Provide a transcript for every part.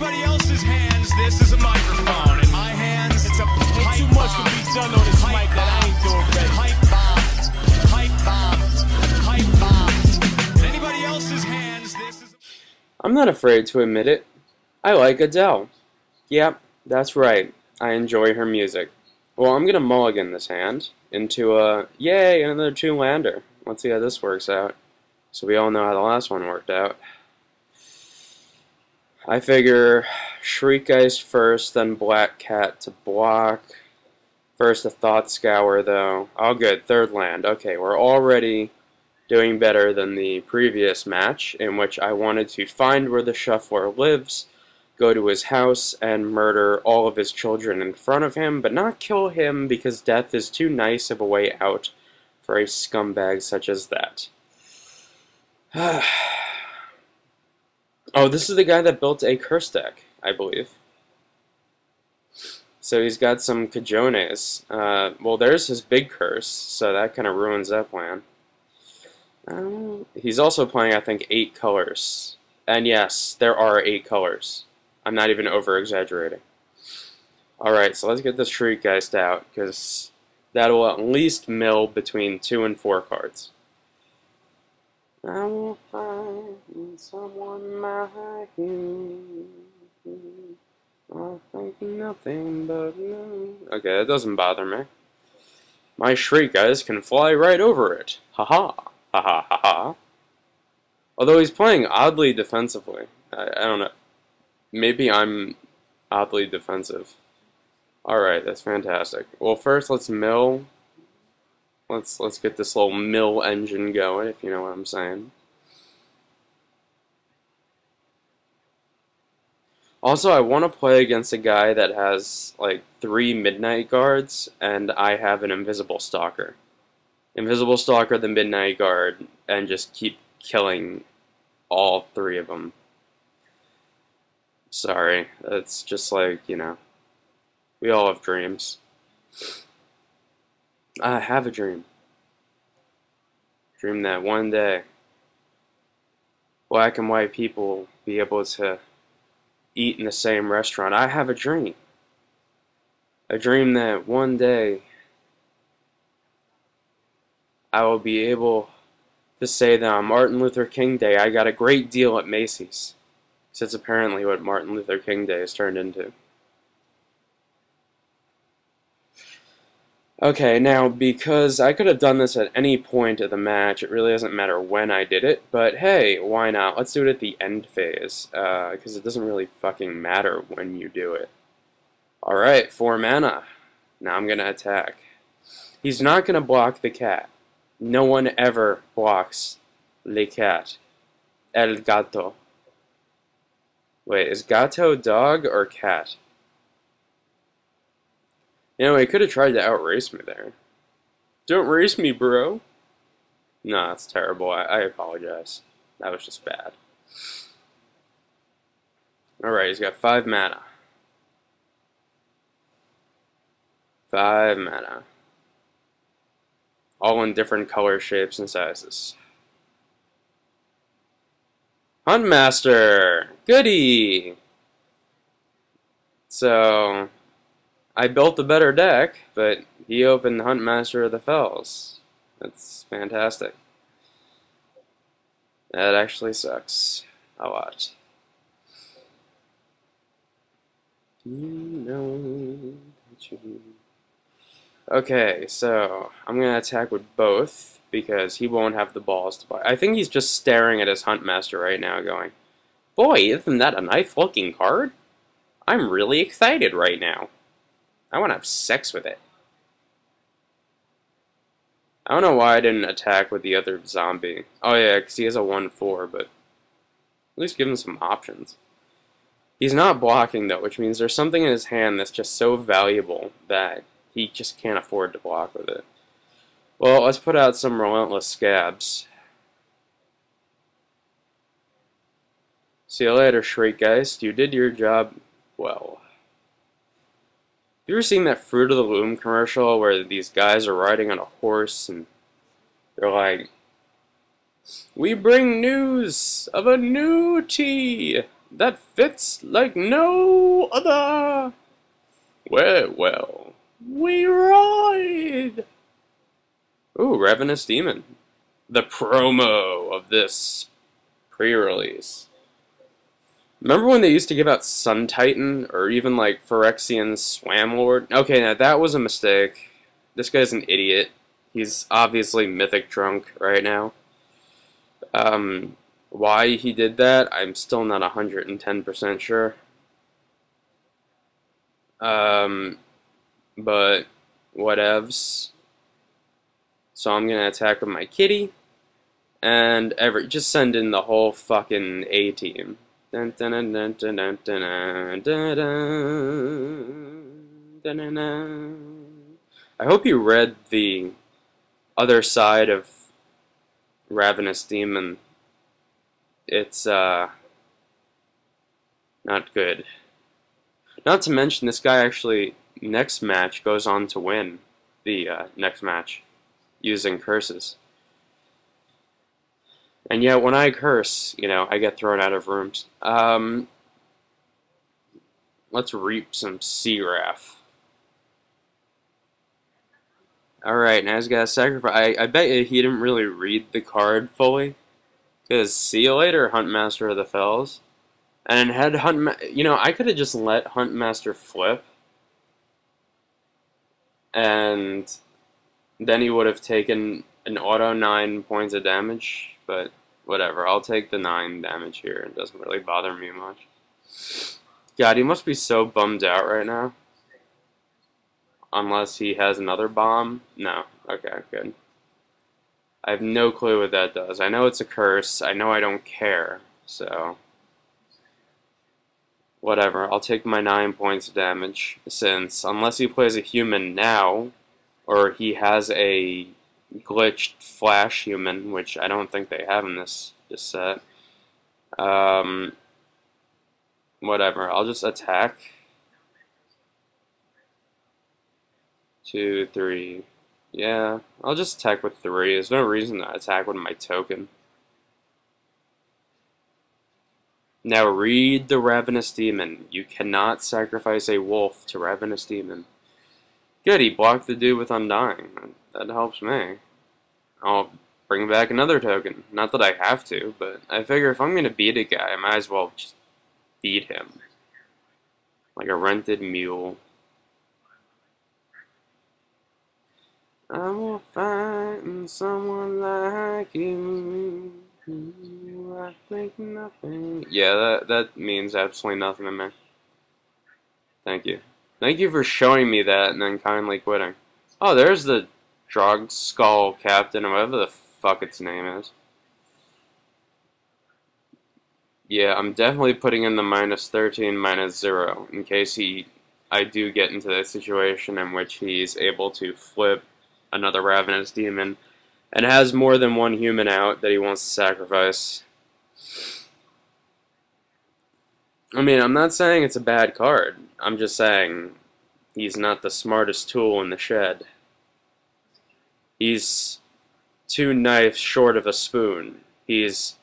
anybody else's hands, this is a microphone. In my hands, it's a pipe too much to be done on this mic that I ain't doing ready. Pipe bombs. Pipe bombs. Pipe bombs. In anybody else's hands, this is... I'm not afraid to admit it. I like Adele. Yep, that's right. I enjoy her music. Well, I'm gonna mulligan this hand into a, yay, another two-lander. Let's see how this works out. So we all know how the last one worked out. I figure Shriekgeist first, then Black Cat to block. First a Thought Scour, though. Oh, good, third land. Okay, we're already doing better than the previous match, in which I wanted to find where the Shuffler lives, go to his house, and murder all of his children in front of him, but not kill him because death is too nice of a way out for a scumbag such as that. Oh, this is the guy that built a curse deck, I believe. So he's got some Cajones. Well, there's his big curse, so that kind of ruins that plan. He's also playing, I think, 8 colors. And yes, there are 8 colors. I'm not even over-exaggerating. Alright, so let's get this Shriekgeist out, because that'll at least mill between 2 and 4 cards. I will find someone like you. I think nothing but no. Okay, that doesn't bother me. My Shriekgeist can fly right over it. Haha. Haha haha. Although he's playing oddly defensively. I don't know. Maybe I'm oddly defensive. Alright, that's fantastic. Well, first let's mill. Let's get this little mill engine going, if you know what I'm saying. Also, I want to play against a guy that has, like, 3 Midnight Guards, and I have an Invisible Stalker. Invisible Stalker, the Midnight Guard, and just keep killing all 3 of them. Sorry, it's just like, you know, we all have dreams. I have a dream. Dream that one day, black and white people will be able to eat in the same restaurant. I have a dream. A dream that one day I will be able to say that on Martin Luther King Day I got a great deal at Macy's. Because that's apparently what Martin Luther King Day has turned into. Okay, now, because I could have done this at any point of the match, it really doesn't matter when I did it, but hey, why not? Let's do it at the end phase, because it doesn't really fucking matter when you do it. Alright, 4 mana. Now I'm gonna attack. He's not gonna block the cat. No one ever blocks le cat. El gato. Wait, is gato dog or cat? You know, he could have tried to outrace me there. Don't race me, bro. No, that's terrible. I apologize. That was just bad. Alright, he's got 5 mana. 5 mana. All in different color shapes and sizes. Huntmaster! Goody! So, I built a better deck, but he opened the Huntmaster of the Fells. That's fantastic. That actually sucks a lot. You know that you... Okay, so I'm going to attack with both, because he won't have the balls to play. I think he's just staring at his Huntmaster right now going, boy, isn't that a nice-looking card? I'm really excited right now. I want to have sex with it. I don't know why I didn't attack with the other zombie. Oh yeah, because he has a 1/4, but at least give him some options. He's not blocking though, which means there's something in his hand that's just so valuable that he just can't afford to block with it. Well, let's put out some Relentless Scabs. See you later, Shriekgeist. You did your job well. You ever seen that Fruit of the Loom commercial where these guys are riding on a horse and they're like, we bring news of a new tea. that fits like no other. Well, we ride. Ooh, Ravenous Demon. The promo of this pre-release. Remember when they used to give out Sun Titan, or even like Phyrexian Swam Lord? Okay, now that was a mistake. This guy's an idiot. He's obviously mythic drunk right now. Why he did that, I'm still not 110% sure. But whatevs. So I'm gonna attack with my kitty, and just send in the whole fucking A team. I hope you read the other side of Ravenous Demon. It's not good. Not to mention, this guy actually, next match, goes on to win the next match using curses. And yet, when I curse, you know, I get thrown out of rooms. Let's reap some Seagraph. Alright, now he's got to sacrifice. I bet you he didn't really read the card fully. Because, see you later, Huntmaster of the Fells. And had you know, I could have just let Huntmaster flip. And then he would have taken an auto 9 points of damage. But whatever, I'll take the 9 damage here. It doesn't really bother me much. God, he must be so bummed out right now. Unless he has another bomb. No. Okay, good. I have no clue what that does. I know it's a curse. I know I don't care. So, whatever. I'll take my 9 points of damage. Since, unless he plays a human now, or he has a glitched flash human, which I don't think they have in this set. Whatever. I'll just attack. 2, 3. Yeah, I'll just attack with 3. There's no reason to attack with my token. Now read the Ravenous Demon. You cannot sacrifice a wolf to Ravenous Demon. Good, he blocked the dude with Undying. That helps me. I'll bring back another token. Not that I have to, but I figure if I'm going to beat a guy, I might as well just beat him. Like a rented mule. I will find someone like you. I think nothing. Yeah, that means absolutely nothing to me. Thank you. Thank you for showing me that and then kindly quitting. Oh, there's the Drog Skull Captain, or whatever the fuck its name is. Yeah, I'm definitely putting in the -13, -0, in case I do get into that situation in which he's able to flip another Ravenous Demon, and has more than one human out that he wants to sacrifice. I mean, I'm not saying it's a bad card. I'm just saying he's not the smartest tool in the shed. He's 2 knives short of a spoon. He's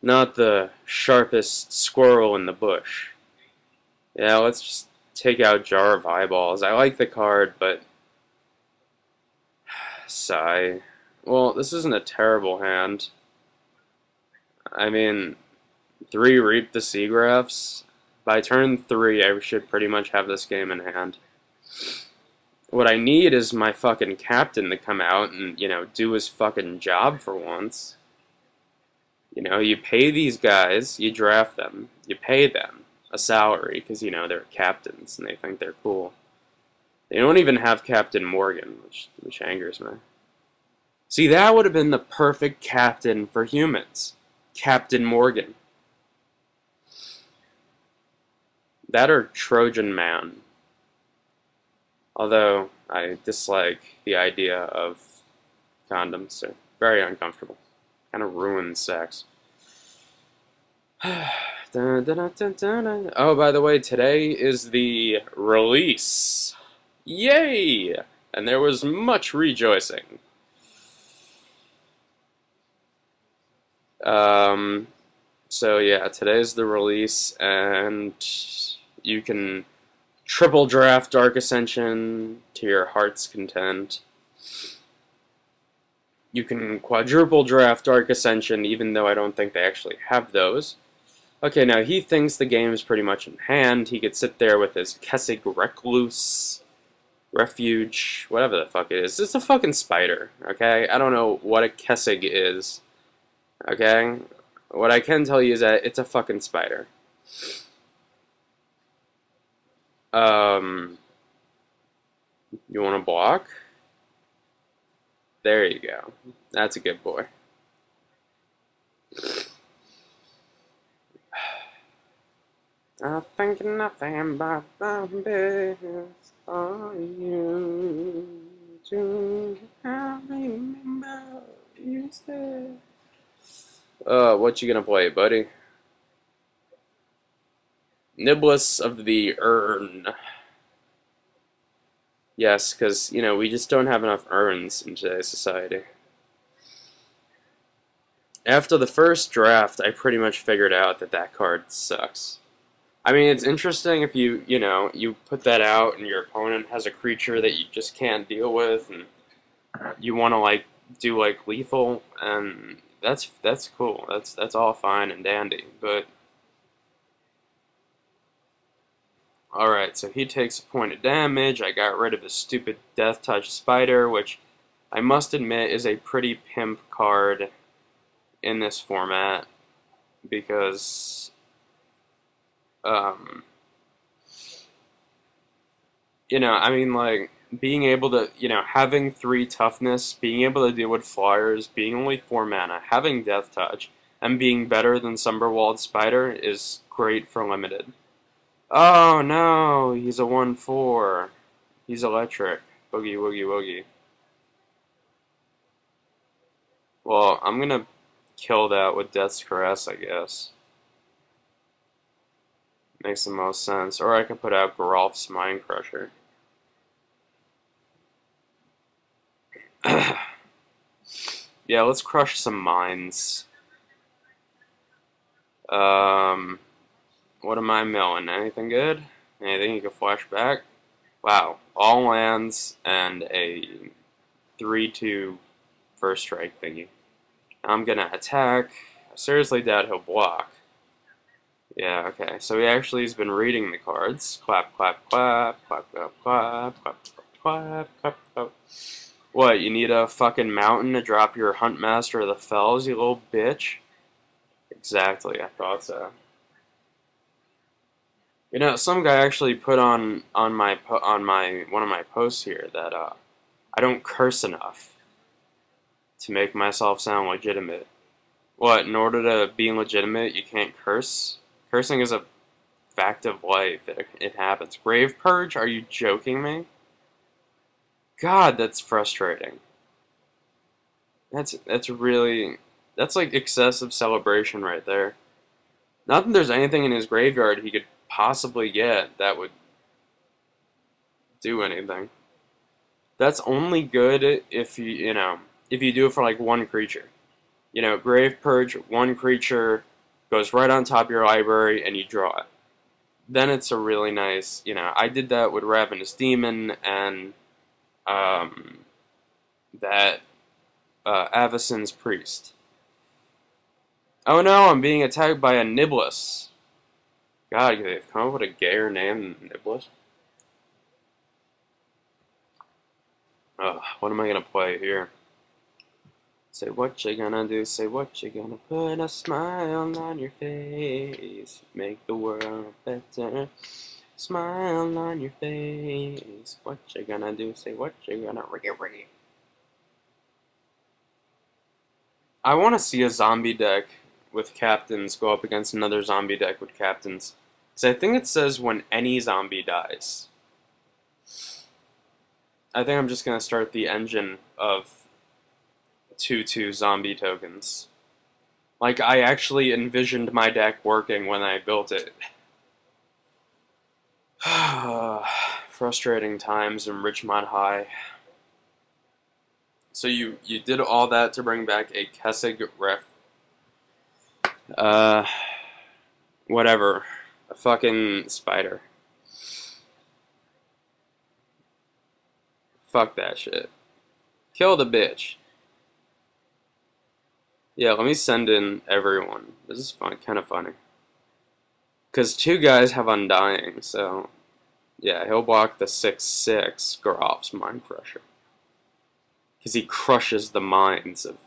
not the sharpest squirrel in the bush. Yeah, let's just take out Jar of Eyeballs. I like the card, but sigh. Well, this isn't a terrible hand. I mean, 3 Reap the Seagraphs. By turn 3, I should pretty much have this game in hand. What I need is my fucking captain to come out and, you know, do his fucking job for once. You know, you pay these guys, you draft them, you pay them a salary, because, you know, they're captains and they think they're cool. They don't even have Captain Morgan, which angers me. See, that would have been the perfect captain for humans. Captain Morgan. That or Trojan Man. Although, I dislike the idea of condoms. They're very uncomfortable. Kind of ruins sex. Oh, by the way, today is the release. Yay! And there was much rejoicing. So yeah, today's the release, and you can triple draft Dark Ascension to your heart's content. You can quadruple draft Dark Ascension, even though I don't think they actually have those. Okay, now he thinks the game is pretty much in hand. He could sit there with his Kessig Recluse, Refuge, whatever the fuck it is. It's a fucking spider, okay? I don't know what a Kessig is, okay? What I can tell you is that it's a fucking spider. You want to block? There you go. That's a good boy. I think nothing but the best for you to remember you said. What you gonna play, buddy? Niblis of the Urn. Yes, because, you know, we just don't have enough urns in today's society. After the first draft, I pretty much figured out that that card sucks. I mean, it's interesting if you know, you put that out and your opponent has a creature that you just can't deal with, and you want to, like, do, like, lethal, and that's cool. That's all fine and dandy, but... Alright, so he takes a point of damage. I got rid of his stupid Death Touch Spider, which I must admit is a pretty pimp card in this format, because, you know, I mean, like, being able to, you know, having 3 toughness, being able to deal with flyers, being only 4 mana, having Death Touch, and being better than Sumberwald Spider is great for limited. Oh no, he's a 1/4. He's electric. Boogie woogie woogie. Well, I'm gonna kill that with Death's Caress, I guess. Makes the most sense. Or I could put out Geralf's Mind Crusher. Yeah, let's crush some minds. What am I milling? Anything good? Anything you can flash back? Wow, all lands and a 3/2 first strike thingy. I'm gonna attack. I seriously doubt he'll block. Yeah, okay. So he actually has been reading the cards. Clap, clap, clap, clap, clap, clap, clap, clap, clap, clap. What, you need a fucking mountain to drop your Huntmaster of the Fells, you little bitch? Exactly, I thought so. You know, some guy actually put on my one of my posts here that I don't curse enough to make myself sound legitimate. What, in order to be legitimate, you can't curse? Cursing is a fact of life. It happens. Grave Purge? Are you joking me? God, that's frustrating. That's like excessive celebration right there. Not that there's anything in his graveyard he could possibly get that would do anything. That's only good if you know, if you do it for like one creature. You know, Grave Purge, one creature goes right on top of your library and you draw it. Then it's a really nice, you know, I did that with Ravenous Demon and that Avacyn's Priest. Oh no, I'm being attacked by a Niblis. God, they've come up with a gayer name than Niblis. What am I gonna play here? Say what you gonna do, say what you gonna put a smile on your face, make the world better. Smile on your face, what you gonna do, say what you gonna riggy. I wanna see a zombie deck with captains go up against another zombie deck with captains. Because I think it says when any zombie dies. I think I'm just going to start the engine of 2/2 zombie tokens. Like, I actually envisioned my deck working when I built it. Frustrating times in Richmond High. So you did all that to bring back a Kessig Whatever. A fucking spider. Fuck that shit. Kill the bitch. Yeah, let me send in everyone. This is fun, kind of funny. Because 2 guys have Undying, so... Yeah, he'll block the 6/6 Groff's Mind Crusher. Because he crushes the minds of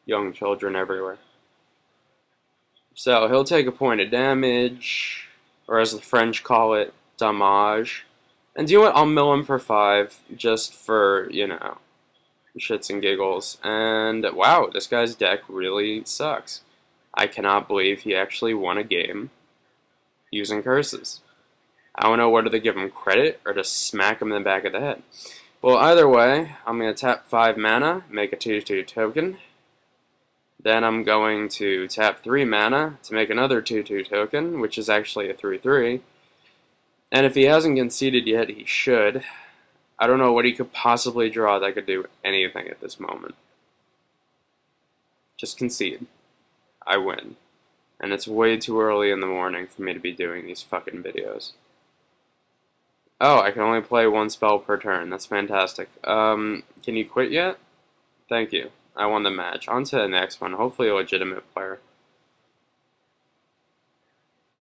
young children everywhere. So, he'll take a point of damage, or as the French call it, damage. And do you know what? I'll mill him for 5, just for, you know, shits and giggles. And wow, this guy's deck really sucks. I cannot believe he actually won a game using curses. I don't know whether to give him credit or to smack him in the back of the head. Well, either way, I'm going to tap 5 mana, make a 2/2 token. Then I'm going to tap 3 mana to make another 2/2 token, which is actually a 3/3. And if he hasn't conceded yet, he should. I don't know what he could possibly draw that could do anything at this moment. Just concede. I win. And it's way too early in the morning for me to be doing these fucking videos. Oh, I can only play 1 spell per turn. That's fantastic. Can you quit yet? Thank you. I won the match. On to the next one. Hopefully a legitimate player.